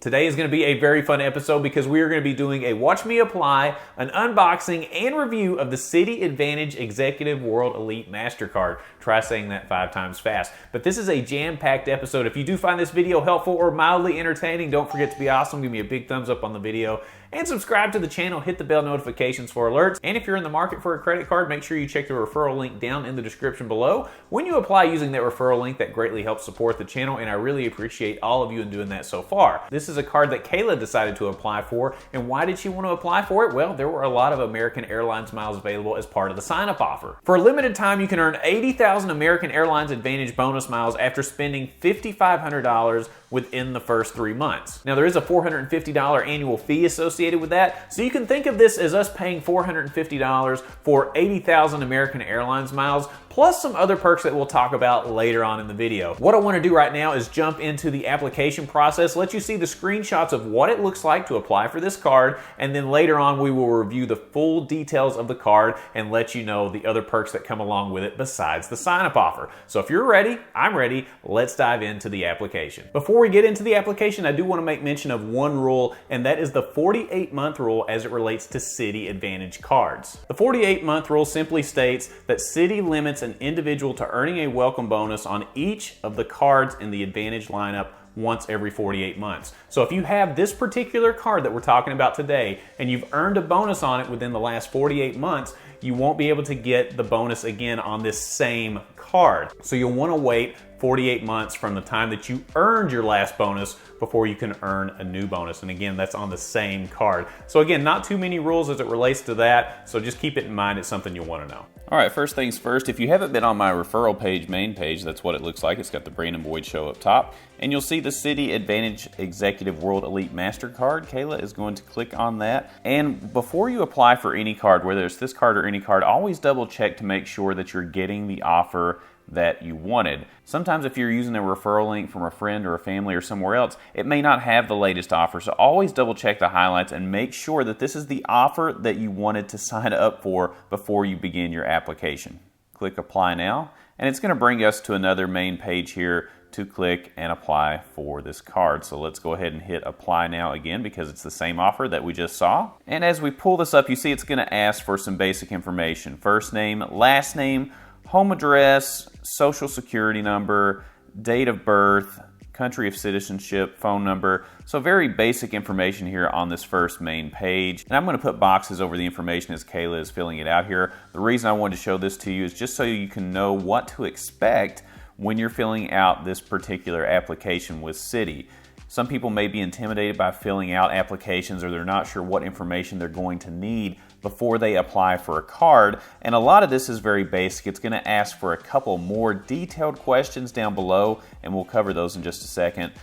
Today is going to be a very fun episode because we are going to be doing a Watch Me Apply, an unboxing, and review of the Citi AAdvantage Executive World Elite Mastercard. Try saying that 5 times fast. But this is a jam-packed episode. If you do find this video helpful or mildly entertaining, don't forget to be awesome. Give me a big thumbs up on the video and subscribe to the channel. Hit the bell notifications for alerts. And if you're in the market for a credit card, make sure you check the referral link down in the description below. When you apply using that referral link, that greatly helps support the channel, and I really appreciate all of you in doing that so far. This is a card that Kayla decided to apply for, and why did she want to apply for it? Well, there were a lot of American Airlines miles available as part of the sign-up offer. For a limited time, you can earn 80,000 American Airlines AAdvantage bonus miles after spending $5,500 within the first 3 months. Now, there is a $450 annual fee associated with that, so you can think of this as us paying $450 for 80,000 American Airlines miles, plus some other perks that we'll talk about later on in the video. What I want to do right now is jump into the application process, let you see the screenshots of what it looks like to apply for this card, and then later on we will review the full details of the card and let you know the other perks that come along with it besides the sign-up offer. So if you're ready, I'm ready, let's dive into the application. Before we get into the application, I do want to make mention of one rule, and that is the 48-month rule as it relates to Citi AAdvantage cards. The 48-month rule simply states that Citi limits an individual to earning a welcome bonus on each of the cards in the AAdvantage lineup once every 48 months. So if you have this particular card that we're talking about today and you've earned a bonus on it within the last 48 months, you won't be able to get the bonus again on this same card. So you'll want to wait 48 months from the time that you earned your last bonus before you can earn a new bonus. And again, that's on the same card. So again, not too many rules as it relates to that, so just keep it in mind. It's something you'll want to know. All right, first things first, if you haven't been on my referral page, main page, that's what it looks like. It's got the Brandon Boyd Show up top, and you'll see the Citi AAdvantage Executive World Elite Mastercard. Kayla is going to click on that. And before you apply for any card, whether it's this card or any card, always double check to make sure that you're getting the offer that you wanted. Sometimes if you're using a referral link from a friend or a family or somewhere else, it may not have the latest offer. So always double check the highlights and make sure that this is the offer that you wanted to sign up for before you begin your application. Click Apply Now, and it's going to bring us to another main page here to click and apply for this card. So let's go ahead and hit Apply Now again because it's the same offer that we just saw. And as we pull this up, you see it's going to ask for some basic information. First name, last name, home address, social security number, date of birth, country of citizenship, phone number. So very basic information here on this first main page. And I'm going to put boxes over the information as Kayla is filling it out here. The reason I wanted to show this to you is just so you can know what to expect when you're filling out this particular application with Citi. Some people may be intimidated by filling out applications, or they're not sure what information they're going to need before they apply for a card, and a lot of this is very basic. It's going to ask for a couple more detailed questions down below, and we'll cover those in just a second.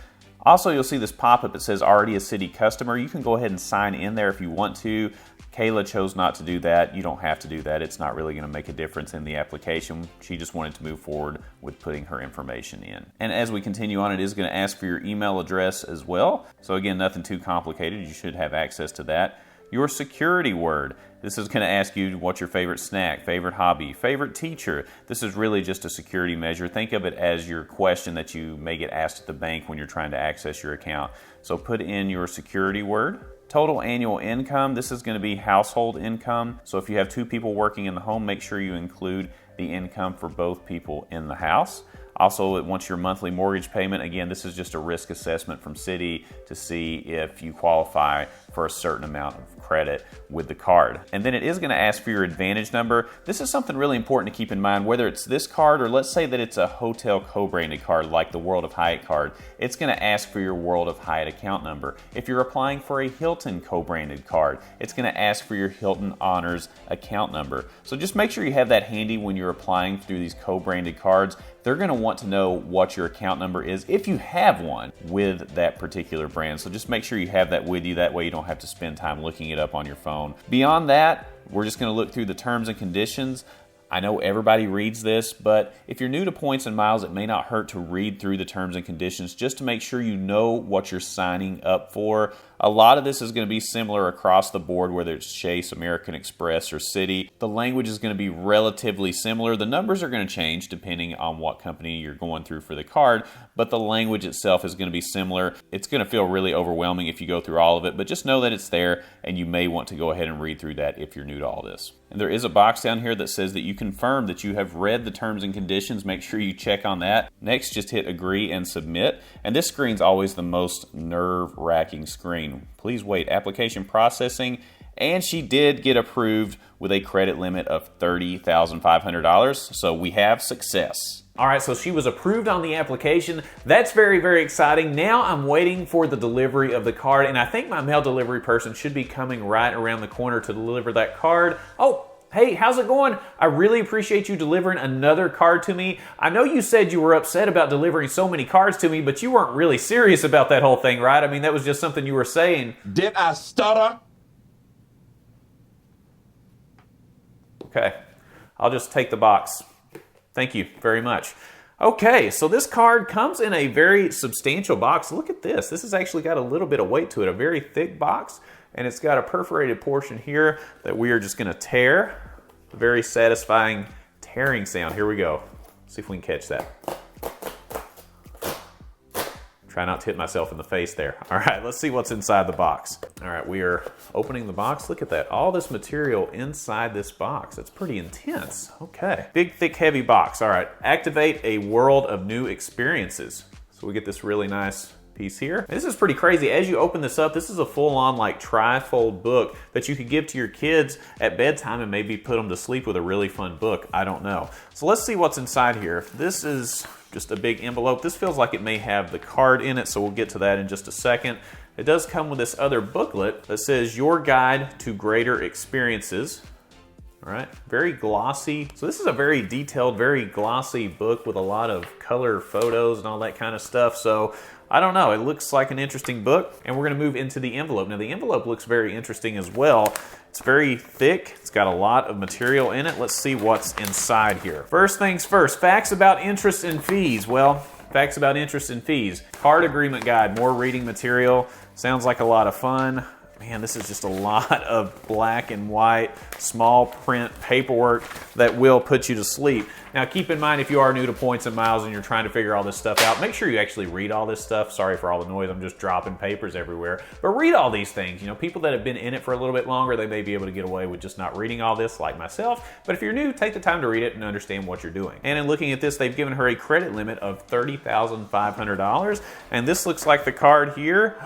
Also, you'll see this pop-up that says already a Citi customer. You can go ahead and sign in there if you want to. Kayla chose not to do that. You don't have to do that. It's not really going to make a difference in the application. She just wanted to move forward with putting her information in. And as we continue on, it is going to ask for your email address as well. So again, nothing too complicated. You should have access to that. Your security word. This is going to ask you what's your favorite snack, favorite hobby, favorite teacher. This is really just a security measure. Think of it as your question that you may get asked at the bank when you're trying to access your account. So put in your security word. Total annual income, this is going to be household income. So if you have 2 people working in the home, make sure you include the income for both people in the house. Also, it wants your monthly mortgage payment. Again, this is just a risk assessment from Citi to see if you qualify for a certain amount of credit with the card. And then it is going to ask for your AAdvantage number. This is something really important to keep in mind, whether it's this card or let's say that it's a hotel co-branded card like the World of Hyatt card. It's going to ask for your World of Hyatt account number. If you're applying for a Hilton co-branded card, it's going to ask for your Hilton Honors account number. So just make sure you have that handy when you're applying through these co-branded cards. They're going to want to know what your account number is if you have one with that particular brand. So just make sure you have that with you. That way you don't have to spend time looking it up on your phone. Beyond that, we're just going to look through the terms and conditions. I know everybody reads this, but if you're new to points and miles, it may not hurt to read through the terms and conditions just to make sure you know what you're signing up for. A lot of this is going to be similar across the board, whether it's Chase, American Express, or Citi. The language is going to be relatively similar. The numbers are going to change depending on what company you're going through for the card, but the language itself is going to be similar. It's going to feel really overwhelming if you go through all of it, but just know that it's there, and you may want to go ahead and read through that if you're new to all this. And there is a box down here that says that you confirm that you have read the terms and conditions. Make sure you check on that. Next, just hit agree and submit. And this screen's always the most nerve-wracking screen. Please wait. Application processing. And she did get approved with a credit limit of $30,500. So we have success. All right, so she was approved on the application. That's very, very exciting. Now I'm waiting for the delivery of the card, and I think my mail delivery person should be coming right around the corner to deliver that card. Oh, hey, how's it going? I really appreciate you delivering another card to me. I know you said you were upset about delivering so many cards to me, but you weren't really serious about that whole thing, right? I mean, that was just something you were saying. Did I stutter? Okay, I'll just take the box. Thank you very much. Okay, so this card comes in a very substantial box. Look at this. This has actually got a little bit of weight to it, a very thick box, and it's got a perforated portion here that we are just gonna tear. A very satisfying tearing sound. Here we go. See if we can catch that. Try not to hit myself in the face there. All right, let's see what's inside the box. All right, we are opening the box. Look at that, all this material inside this box. It's pretty intense. Okay, big, thick, heavy box. All right, activate a world of new experiences. So we get this really nice piece here. This is pretty crazy. As you open this up, this is a full-on like tri-fold book that you could give to your kids at bedtime and maybe put them to sleep with a really fun book. I don't know. So let's see what's inside here. This is just a big envelope. This feels like it may have the card in it, so we'll get to that in just a second. It does come with this other booklet that says Your Guide to Greater Experiences. All right, very glossy. So this is a very detailed, very glossy book with a lot of color photos and all that kind of stuff. So I don't know, it looks like an interesting book, and we're gonna move into the envelope. Now the envelope looks very interesting as well. It's very thick, it's got a lot of material in it. Let's see what's inside here. First things first, facts about interest and fees. Well, facts about interest and fees. Card agreement guide, more reading material. Sounds like a lot of fun. Man, this is just a lot of black and white, small print paperwork that will put you to sleep. Now, keep in mind, if you are new to points and miles and you're trying to figure all this stuff out, make sure you actually read all this stuff. Sorry for all the noise, I'm just dropping papers everywhere. But read all these things. You know, people that have been in it for a little bit longer, they may be able to get away with just not reading all this like myself. But if you're new, take the time to read it and understand what you're doing. And in looking at this, they've given her a credit limit of $30,500. And this looks like the card here.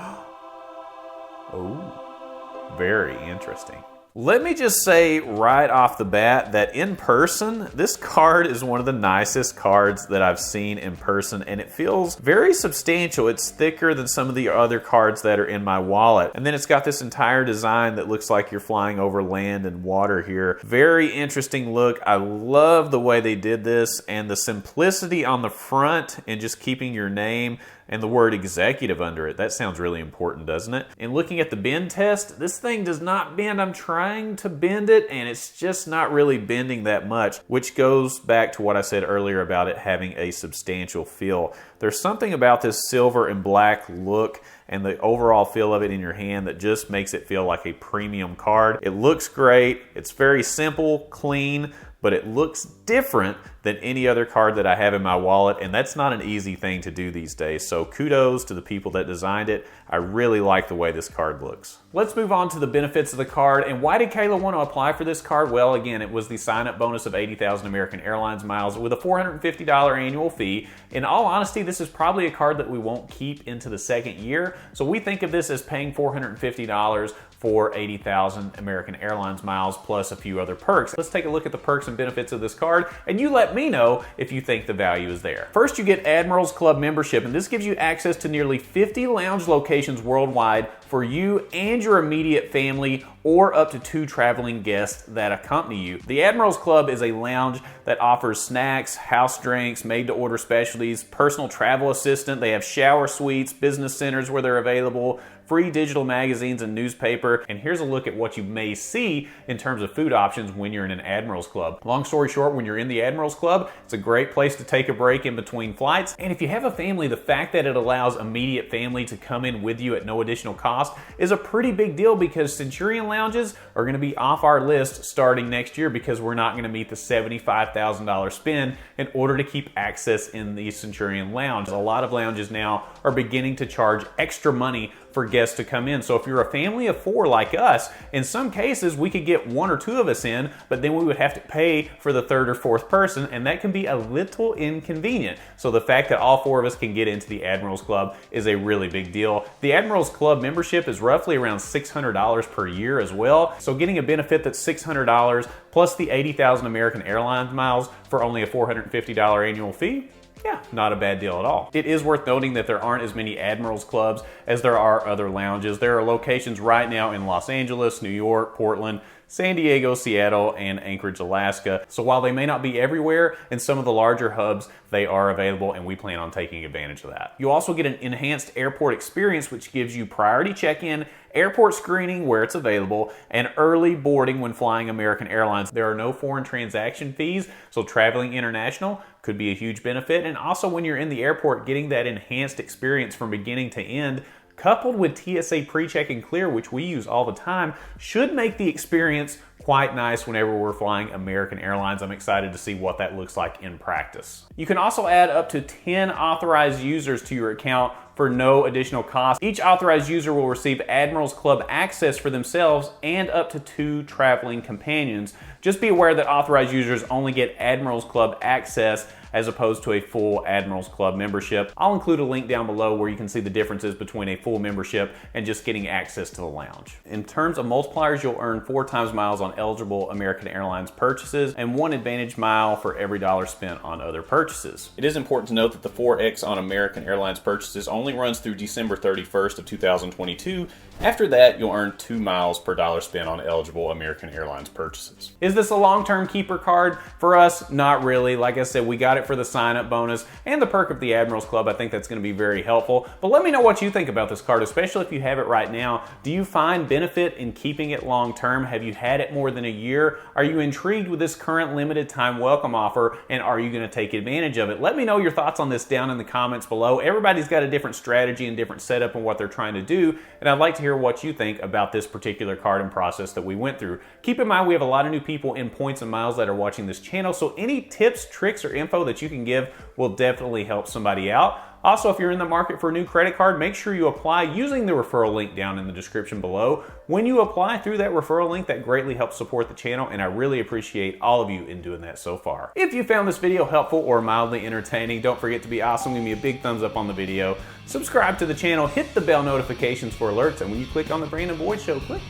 Oh, very interesting. Let me just say right off the bat that in person, this card is one of the nicest cards that I've seen in person, and it feels very substantial. It's thicker than some of the other cards that are in my wallet. And then it's got this entire design that looks like you're flying over land and water here. Very interesting look. I love the way they did this, and the simplicity on the front and just keeping your name and the word executive under it. That sounds really important, doesn't it? And looking at the bend test, this thing does not bend. I'm trying to bend it, and it's just not really bending that much, which goes back to what I said earlier about it having a substantial feel. There's something about this silver and black look and the overall feel of it in your hand that just makes it feel like a premium card. It looks great. It's very simple, clean, but it looks different than any other card that I have in my wallet, and that's not an easy thing to do these days. So kudos to the people that designed it. I really like the way this card looks. Let's move on to the benefits of the card. And why did Kayla want to apply for this card? Well, again, it was the sign-up bonus of 80,000 American Airlines miles with a $450 annual fee. In all honesty, this is probably a card that we won't keep into the second year. So we think of this as paying $450 for 80,000 American Airlines miles plus a few other perks. Let's take a look at the perks and benefits of this card, and you let me know if you think the value is there. First, you get Admirals Club membership, and this gives you access to nearly 50 lounge locations worldwide, for you and your immediate family or up to 2 traveling guests that accompany you. The Admirals Club is a lounge that offers snacks, house drinks, made-to-order specialties, personal travel assistant. They have shower suites, business centers where they're available, free digital magazines and newspaper. And here's a look at what you may see in terms of food options when you're in an Admirals Club. Long story short, when you're in the Admirals Club, it's a great place to take a break in between flights. And if you have a family, the fact that it allows immediate family to come in with you at no additional cost is a pretty big deal, because Centurion lounges are going to be off our list starting next year because we're not going to meet the $75,000 spend in order to keep access in the Centurion lounge. A lot of lounges now are beginning to charge extra money for guests to come in. So if you're a family of 4 like us, in some cases we could get 1 or 2 of us in, but then we would have to pay for the 3rd or 4th person, and that can be a little inconvenient. So the fact that all 4 of us can get into the Admirals Club is a really big deal. The Admirals Club membership is roughly around $600 per year as well. So getting a benefit that's $600 plus the 80,000 American Airlines miles for only a $450 annual fee, yeah, not a bad deal at all. It is worth noting that there aren't as many Admirals Clubs as there are other lounges. There are locations right now in Los Angeles, New York, Portland, San Diego, Seattle, and Anchorage, Alaska. So while they may not be everywhere, in some of the larger hubs, they are available, and we plan on taking advantage of that. You also get an enhanced airport experience, which gives you priority check-in, airport screening where it's available, and early boarding when flying American Airlines. There are no foreign transaction fees, so traveling international could be a huge benefit. And also when you're in the airport, getting that enhanced experience from beginning to end, coupled with TSA PreCheck and Clear, which we use all the time, should make the experience quite nice whenever we're flying American Airlines. I'm excited to see what that looks like in practice. You can also add up to 10 authorized users to your account for no additional cost. Each authorized user will receive Admirals Club access for themselves and up to 2 traveling companions. Just be aware that authorized users only get Admirals Club access as opposed to a full Admirals Club membership. I'll include a link down below where you can see the differences between a full membership and just getting access to the lounge. In terms of multipliers, you'll earn 4 times miles on eligible American Airlines purchases and 1 AAdvantage mile for every dollar spent on other purchases. It is important to note that the 4X on American Airlines purchases only runs through December 31st of 2022. After that, you'll earn 2 miles per dollar spent on eligible American Airlines purchases. Is this a long-term keeper card? For us, not really. Like I said, we got it for the sign-up bonus and the perk of the Admirals Club. I think that's going to be very helpful. But let me know what you think about this card, especially if you have it right now. Do you find benefit in keeping it long-term? Have you had it more than a year? Are you intrigued with this current limited time welcome offer, and are you going to take advantage of it? Let me know your thoughts on this down in the comments below. Everybody's got a different strategy and different setup and what they're trying to do, and I'd like to hear what you think about this particular card and process that we went through. Keep in mind, we have a lot of new people in points and miles that are watching this channel, so any tips, tricks, or info that you can give will definitely help somebody out. Also, if you're in the market for a new credit card, make sure you apply using the referral link down in the description below. When you apply through that referral link, that greatly helps support the channel, and I really appreciate all of you in doing that so far. If you found this video helpful or mildly entertaining, don't forget to be awesome. Give me a big thumbs up on the video. Subscribe to the channel, hit the bell notifications for alerts, and when you click on the Brandon Boyd Show, click,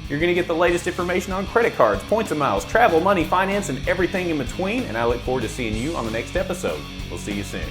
you're going to get the latest information on credit cards, points and miles, travel, money, finance, and everything in between, and I look forward to seeing you on the next episode. We'll see you soon.